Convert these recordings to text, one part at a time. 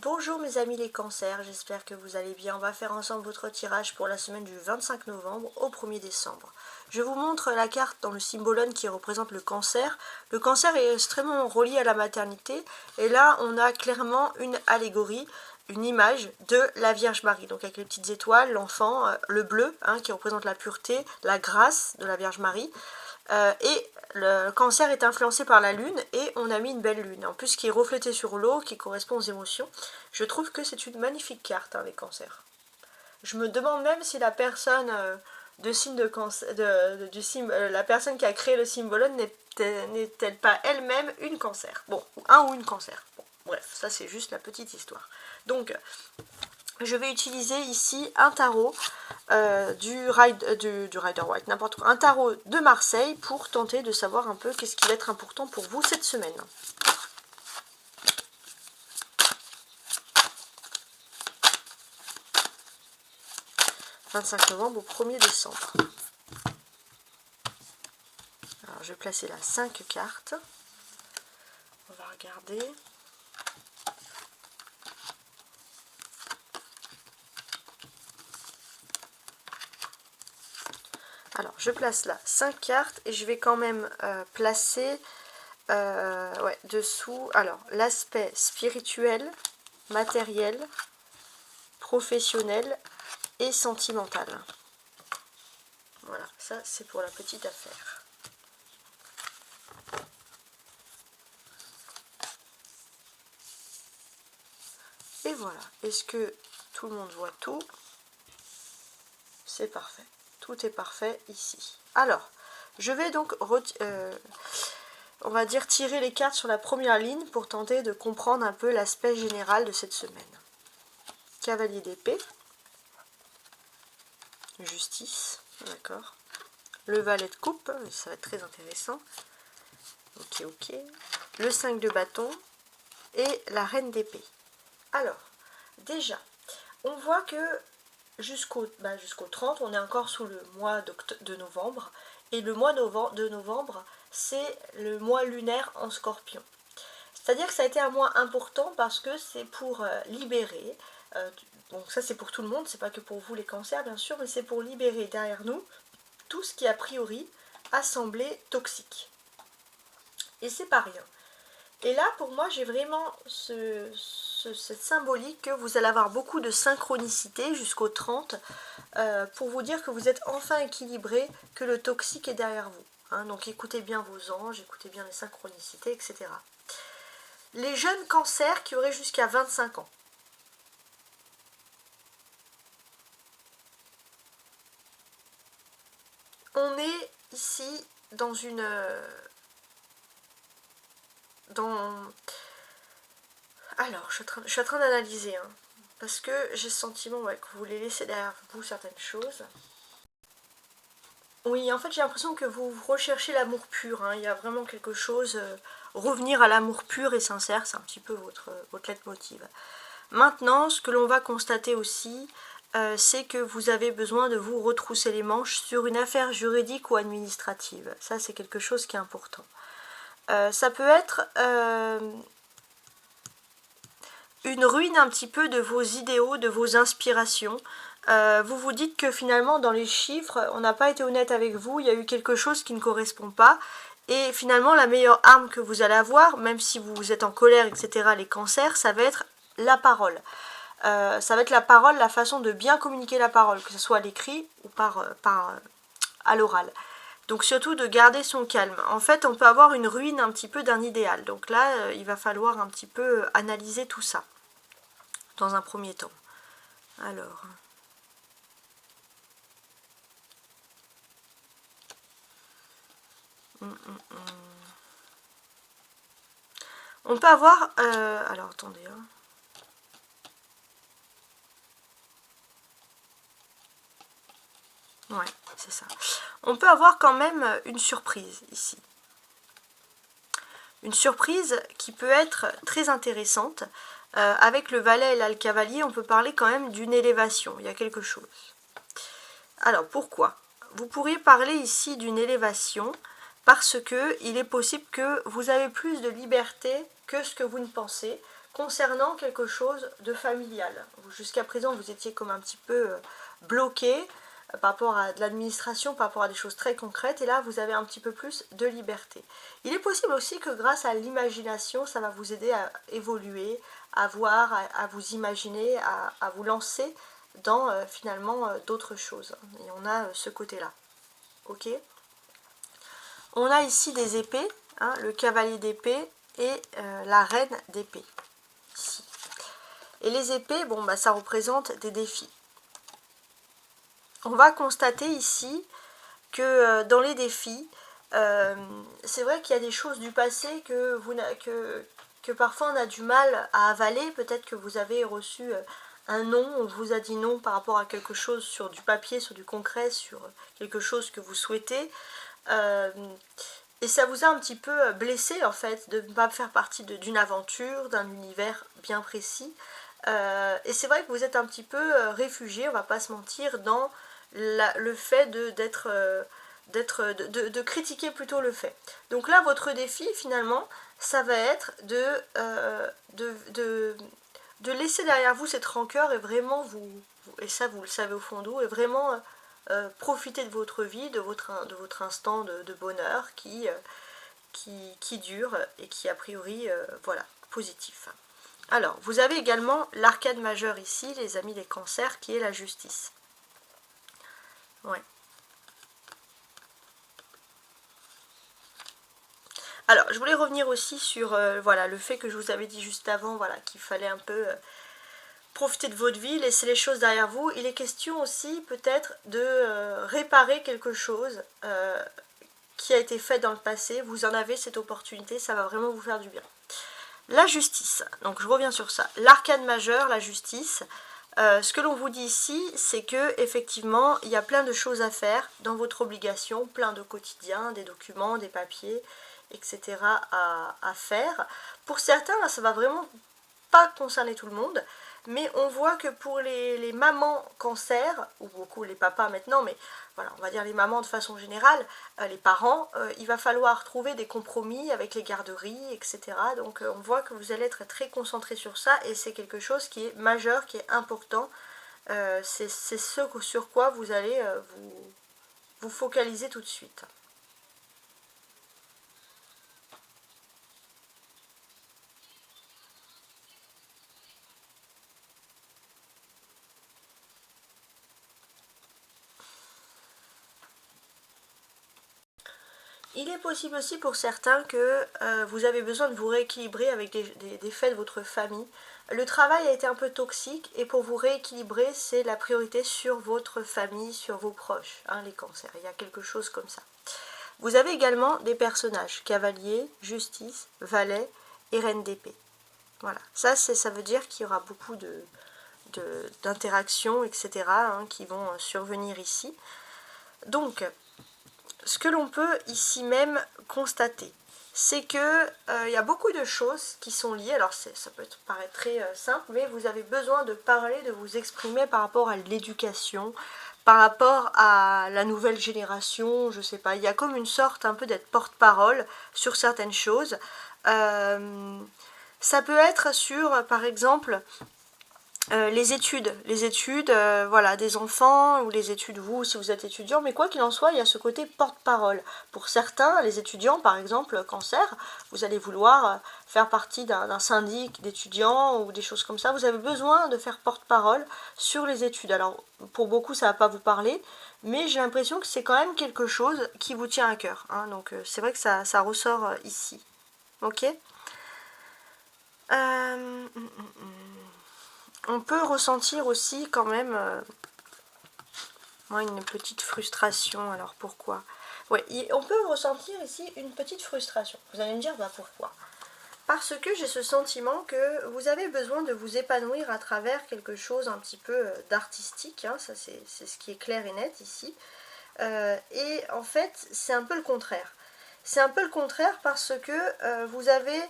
Bonjour mes amis les cancers, j'espère que vous allez bien. On va faire ensemble votre tirage pour la semaine du 25 novembre au 1er décembre. Je vous montre la carte dans le symbolone qui représente le cancer. Le cancer est extrêmement relié à la maternité et là on a clairement une allégorie, une image de la Vierge Marie. Donc avec les petites étoiles, l'enfant, le bleu qui représente la pureté, la grâce de la Vierge Marie. Et le cancer est influencé par la lune et on a mis une belle lune. En plus qui est reflétée sur l'eau, qui correspond aux émotions. Je trouve que c'est une magnifique carte, les cancers. Je me demande même si la personne de signe de cancer, la personne qui a créé le symbolone n'est-elle pas elle-même une cancer. Bon, un ou une cancer. Bon, bref, ça c'est juste la petite histoire. Donc, je vais utiliser ici un tarot du Rider White, n'importe quoi, un tarot de Marseille pour tenter de savoir un peu qu'est-ce qui va être important pour vous cette semaine. « 25 novembre au 1er décembre. Alors, je vais placer là 5 cartes. On va regarder. Alors, je place là 5 cartes et je vais quand même placer dessous, alors, l'aspect spirituel, matériel, professionnel et sentimental. Voilà, ça c'est pour la petite affaire. Et voilà, est-ce que tout le monde voit tout? C'est parfait. Tout est parfait ici. Alors, je vais donc, on va dire, tirer les cartes sur la première ligne pour tenter de comprendre un peu l'aspect général de cette semaine. Cavalier d'épée. Justice, d'accord. Le valet de coupe, ça va être très intéressant. Ok. Le 5 de bâton et la reine d'épée. Alors, déjà, on voit que jusqu'au 30, on est encore sous le mois de novembre. Et le mois de novembre, c'est le mois lunaire en scorpion. C'est-à-dire que ça a été un mois important parce que c'est pour libérer, donc ça c'est pour tout le monde, c'est pas que pour vous les cancers bien sûr, mais c'est pour libérer derrière nous tout ce qui a priori a semblé toxique. Et c'est pas rien. Et là pour moi j'ai vraiment cette symbolique que vous allez avoir beaucoup de synchronicité jusqu'au 30 pour vous dire que vous êtes enfin équilibré, que le toxique est derrière vous. Donc écoutez bien vos anges, écoutez bien les synchronicités, etc. Les jeunes cancers qui auraient jusqu'à 25 ans. On est ici dans une... Alors, je suis en train d'analyser, parce que j'ai le sentiment que vous voulez laisser derrière vous certaines choses. Oui, en fait, j'ai l'impression que vous recherchez l'amour pur. Il y a vraiment quelque chose... revenir à l'amour pur et sincère, c'est un petit peu votre leitmotiv. Maintenant, ce que l'on va constater aussi, c'est que vous avez besoin de vous retrousser les manches sur une affaire juridique ou administrative. Ça, c'est quelque chose qui est important. Ça peut être une ruine un petit peu de vos idéaux, de vos inspirations. Vous vous dites que finalement, dans les chiffres, on n'a pas été honnête avec vous, il y a eu quelque chose qui ne correspond pas. Et finalement, la meilleure arme que vous allez avoir, même si vous êtes en colère, etc., les cancers, ça va être la parole. Ça va être la parole, la façon de bien communiquer la parole, que ce soit à l'écrit ou à l'oral. Donc surtout de garder son calme. En fait, on peut avoir une ruine un petit peu d'un idéal. Donc là, il va falloir un petit peu analyser tout ça, dans un premier temps. Alors... On peut avoir... alors, attendez... Ouais, c'est ça. On peut avoir quand même une surprise ici. Une surprise qui peut être très intéressante. Avec le valet et là, le cavalier, on peut parler quand même d'une élévation. Il y a quelque chose. Alors, pourquoi? Vous pourriez parler ici d'une élévation parce que il est possible que vous avez plus de liberté que ce que vous ne pensez concernant quelque chose de familial. Jusqu'à présent, vous étiez comme un petit peu bloqué par rapport à de l'administration, par rapport à des choses très concrètes, et là vous avez un petit peu plus de liberté. Il est possible aussi que grâce à l'imagination, ça va vous aider à évoluer, à voir, à vous imaginer, à vous lancer dans finalement d'autres choses. Et on a ce côté-là. Ok. On a ici des épées, hein, le cavalier d'épée et la reine d'épée. Ici. Et les épées, bon, bah, ça représente des défis. On va constater ici que dans les défis, c'est vrai qu'il y a des choses du passé que parfois on a du mal à avaler. Peut-être que vous avez reçu un non, on vous a dit non par rapport à quelque chose sur du papier, sur du concret, sur quelque chose que vous souhaitez. Et ça vous a un petit peu blessé en fait de ne pas faire partie d'une aventure, d'un univers bien précis. Et c'est vrai que vous êtes un petit peu réfugié, on va pas se mentir, dans le fait de critiquer plutôt le fait. Donc là, votre défi, finalement, ça va être de laisser derrière vous cette rancœur et vraiment et ça vous le savez au fond de vous, et vraiment profiter de votre vie, de votre instant de bonheur qui dure et qui a priori, voilà, positif. Alors, vous avez également l'arcane majeure ici, les amis des cancers, qui est la justice. Ouais. Alors, je voulais revenir aussi sur voilà, le fait que je vous avais dit juste avant, voilà, qu'il fallait un peu profiter de votre vie, laisser les choses derrière vous. Il est question aussi peut-être de réparer quelque chose qui a été fait dans le passé. Vous en avez cette opportunité, ça va vraiment vous faire du bien. La justice, donc je reviens sur ça. L'arcane majeur, la justice, ce que l'on vous dit ici, c'est que effectivement, il y a plein de choses à faire dans votre obligation, plein de quotidiens, des documents, des papiers, etc. à faire. Pour certains, là, ça va vraiment pas concerner tout le monde, mais on voit que pour les mamans cancer, ou beaucoup les papas maintenant, mais voilà, on va dire les mamans de façon générale, les parents, il va falloir trouver des compromis avec les garderies, etc. Donc on voit que vous allez être très concentré sur ça, et c'est quelque chose qui est majeur, qui est important. C'est ce sur quoi vous allez vous focaliser tout de suite. Il est possible aussi pour certains que vous avez besoin de vous rééquilibrer avec des faits de votre famille. Le travail a été un peu toxique, et pour vous rééquilibrer, c'est la priorité sur votre famille, sur vos proches, hein, les cancers. Il y a quelque chose comme ça. Vous avez également des personnages, cavalier, justice, valet et reine d'épée. Voilà, ça veut dire qu'il y aura beaucoup d'interactions, etc. hein, qui vont survenir ici. Donc, ce que l'on peut ici même constater, c'est que il y a beaucoup de choses qui sont liées. Alors ça peut paraître très simple, mais vous avez besoin de parler, de vous exprimer par rapport à l'éducation, par rapport à la nouvelle génération, je sais pas. Il y a comme une sorte un peu d'être porte-parole sur certaines choses. Ça peut être sur, par exemple, les études, voilà, des enfants, ou les études, vous, si vous êtes étudiant, mais quoi qu'il en soit, il y a ce côté porte-parole. Pour certains, les étudiants, par exemple, cancer, vous allez vouloir faire partie d'un syndic d'étudiants, ou des choses comme ça, vous avez besoin de faire porte-parole sur les études. Alors, pour beaucoup, ça ne va pas vous parler, mais j'ai l'impression que c'est quand même quelque chose qui vous tient à cœur, hein, donc c'est vrai que ça ressort ici. Ok. On peut ressentir aussi quand même une petite frustration. Alors pourquoi? Ouais, on peut ressentir ici une petite frustration. Vous allez me dire, bah pourquoi? Parce que j'ai ce sentiment que vous avez besoin de vous épanouir à travers quelque chose un petit peu d'artistique. Hein, ça c'est ce qui est clair et net ici. Et en fait, c'est un peu le contraire. C'est un peu le contraire parce que vous avez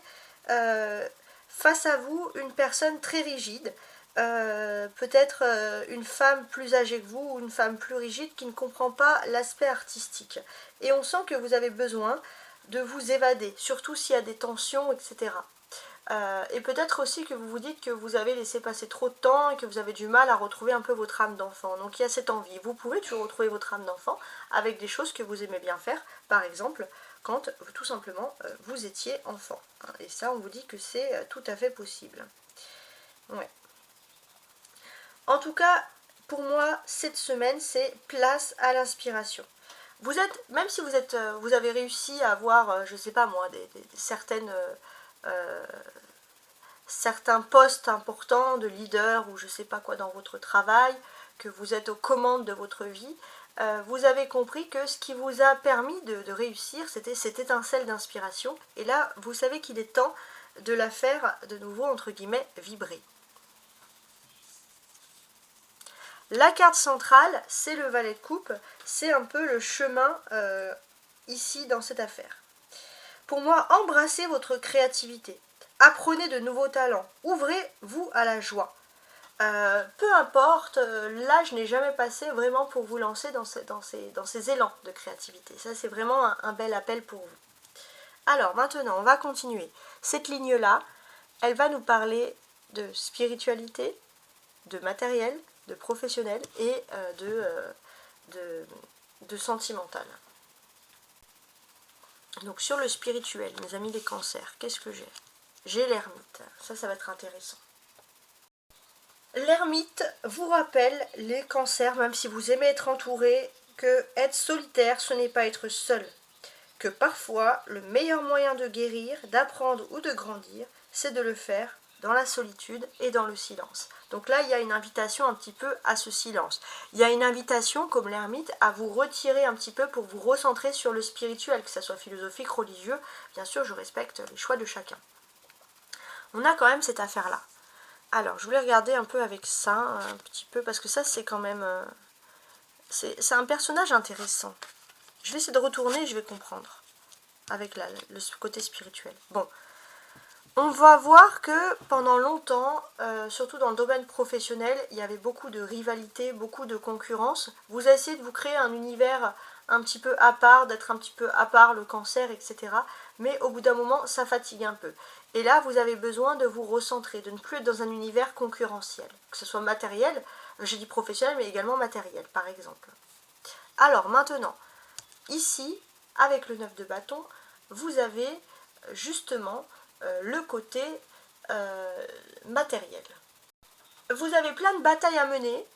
face à vous une personne très rigide, peut-être une femme plus âgée que vous, ou une femme plus rigide qui ne comprend pas l'aspect artistique. Et on sent que vous avez besoin de vous évader, surtout s'il y a des tensions, etc. Et peut-être aussi que vous vous dites que vous avez laissé passer trop de temps et que vous avez du mal à retrouver un peu votre âme d'enfant. Donc il y a cette envie. Vous pouvez toujours retrouver votre âme d'enfant avec des choses que vous aimez bien faire. Par exemple, quand tout simplement vous étiez enfant. Et ça, on vous dit que c'est tout à fait possible. Ouais. En tout cas, pour moi, cette semaine, c'est place à l'inspiration. Vous êtes, même si vous avez réussi à avoir, je sais pas moi, certains postes importants de leader ou je sais pas quoi dans votre travail, que vous êtes aux commandes de votre vie, vous avez compris que ce qui vous a permis de réussir, c'était cette étincelle d'inspiration. Et là, vous savez qu'il est temps de la faire de nouveau, entre guillemets, vibrer. La carte centrale, c'est le valet de coupe, c'est un peu le chemin ici dans cette affaire. Pour moi, embrassez votre créativité, apprenez de nouveaux talents, ouvrez-vous à la joie. Peu importe, là je n'ai jamais passé vraiment pour vous lancer dans ces élans de créativité. Ça c'est vraiment un bel appel pour vous. Alors maintenant, on va continuer. Cette ligne-là, elle va nous parler de spiritualité, de matériel, de professionnel et de sentimental. Donc sur le spirituel, mes amis des cancers, qu'est-ce que j'ai? J'ai l'ermite, ça va être intéressant. L'ermite vous rappelle les cancers, même si vous aimez être entouré, que être solitaire, ce n'est pas être seul. Que parfois, le meilleur moyen de guérir, d'apprendre ou de grandir, c'est de le faire dans la solitude et dans le silence. Donc là, il y a une invitation un petit peu à ce silence. Il y a une invitation, comme l'ermite, à vous retirer un petit peu pour vous recentrer sur le spirituel, que ce soit philosophique, religieux. Bien sûr, je respecte les choix de chacun. On a quand même cette affaire-là. Alors, je voulais regarder un peu avec ça, un petit peu, parce que ça, c'est quand même... c'est un personnage intéressant. Je vais essayer de retourner et je vais comprendre, avec le côté spirituel. Bon, on va voir que pendant longtemps, surtout dans le domaine professionnel, il y avait beaucoup de rivalité, beaucoup de concurrence. Vous essayez de vous créer un univers un petit peu à part, d'être un petit peu à part, le cancer, etc. Mais au bout d'un moment, ça fatigue un peu. Et là, vous avez besoin de vous recentrer, de ne plus être dans un univers concurrentiel, que ce soit matériel, j'ai dit professionnel, mais également matériel, par exemple. Alors maintenant, ici, avec le 9 de bâton, vous avez justement le côté matériel. Vous avez plein de batailles à mener,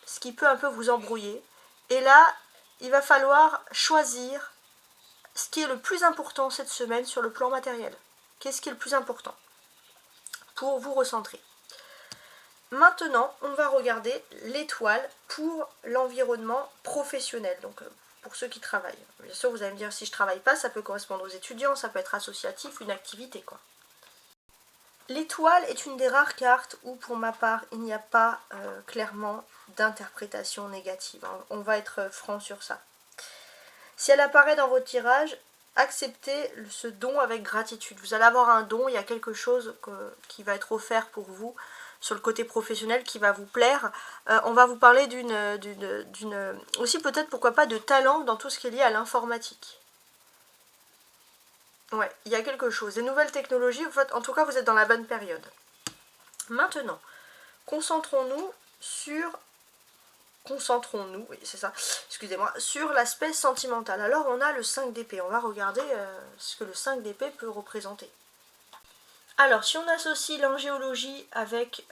ce qui peut un peu vous embrouiller. Et là, il va falloir choisir ce qui est le plus important cette semaine sur le plan matériel. Qu'est-ce qui est le plus important pour vous recentrer? Maintenant, on va regarder l'étoile pour l'environnement professionnel, donc pour ceux qui travaillent. Bien sûr, vous allez me dire, si je ne travaille pas, ça peut correspondre aux étudiants, ça peut être associatif, une activité, quoi. L'étoile est une des rares cartes où, pour ma part, il n'y a pas clairement d'interprétation négative. On va être franc sur ça. Si elle apparaît dans votre tirage, acceptez ce don avec gratitude. Vous allez avoir un don, il y a quelque chose qui va être offert pour vous sur le côté professionnel qui va vous plaire. On va vous parler aussi peut-être, pourquoi pas, de talent dans tout ce qui est lié à l'informatique. Ouais, il y a quelque chose. Des nouvelles technologies, en tout cas, vous êtes dans la bonne période. Maintenant, concentrons-nous, oui, c'est ça, excusez-moi, sur l'aspect sentimental. Alors, on a le 5 d'épée. On va regarder ce que le 5 d'épée peut représenter. Alors, si on associe l'angéologie avec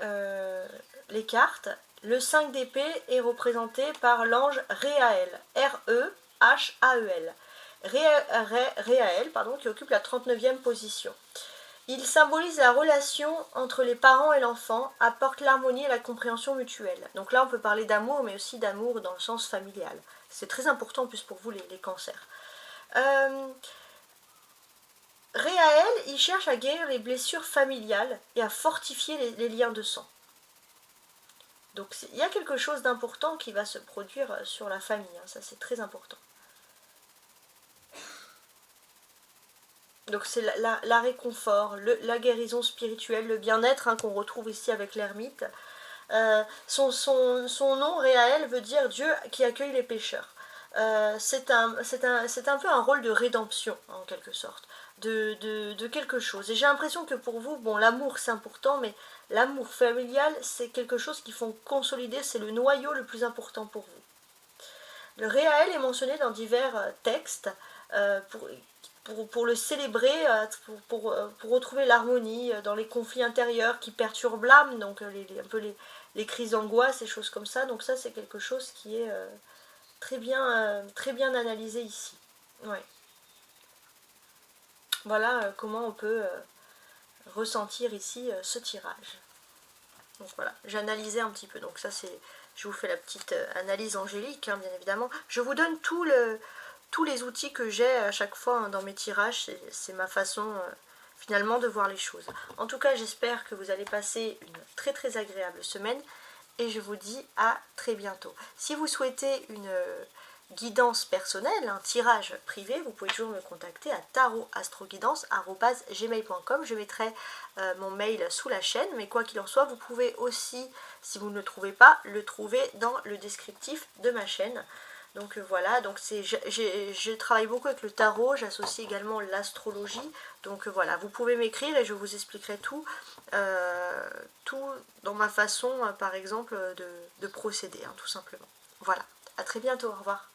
les cartes, le 5 d'épée est représenté par l'ange Réaël, R-E-H-A-E-L. Réaël, qui occupe la 39e position. Il symbolise la relation entre les parents et l'enfant, apporte l'harmonie et la compréhension mutuelle. Donc là, on peut parler d'amour, mais aussi d'amour dans le sens familial. C'est très important en plus pour vous, les cancers. Réaël, il cherche à guérir les blessures familiales et à fortifier les liens de sang. Donc il y a quelque chose d'important qui va se produire sur la famille, hein, ça c'est très important. Donc c'est la réconfort, la guérison spirituelle, le bien-être qu'on retrouve ici avec l'ermite. Son nom, Réaël, veut dire Dieu qui accueille les pécheurs. C'est un peu un rôle de rédemption, en quelque sorte. de quelque chose. Et j'ai l'impression que pour vous, bon, l'amour c'est important, mais l'amour familial c'est quelque chose qu'il faut consolider, c'est le noyau le plus important pour vous. Le Réaël est mentionné dans divers textes pour le célébrer, pour retrouver l'harmonie dans les conflits intérieurs qui perturbent l'âme, donc un peu les crises d'angoisse et choses comme ça. Donc ça c'est quelque chose qui est très bien analysé ici. Ouais. Voilà comment on peut ressentir ici ce tirage. Donc voilà, j'ai analysé un petit peu. Donc ça c'est, je vous fais la petite analyse angélique, hein, bien évidemment. Je vous donne tous les outils que j'ai à chaque fois hein, dans mes tirages. C'est ma façon finalement de voir les choses. En tout cas, j'espère que vous allez passer une très très agréable semaine. Et je vous dis à très bientôt. Si vous souhaitez une guidance personnelle, un tirage privé, vous pouvez toujours me contacter à tarotastroguidance@gmail.com. Je mettrai mon mail sous la chaîne, mais quoi qu'il en soit, vous pouvez aussi, si vous ne le trouvez pas, le trouver dans le descriptif de ma chaîne. Donc voilà, donc je travaille beaucoup avec le tarot, j'associe également l'astrologie. Donc voilà, vous pouvez m'écrire et je vous expliquerai tout, tout dans ma façon, par exemple, de procéder, hein, tout simplement. Voilà, à très bientôt, au revoir.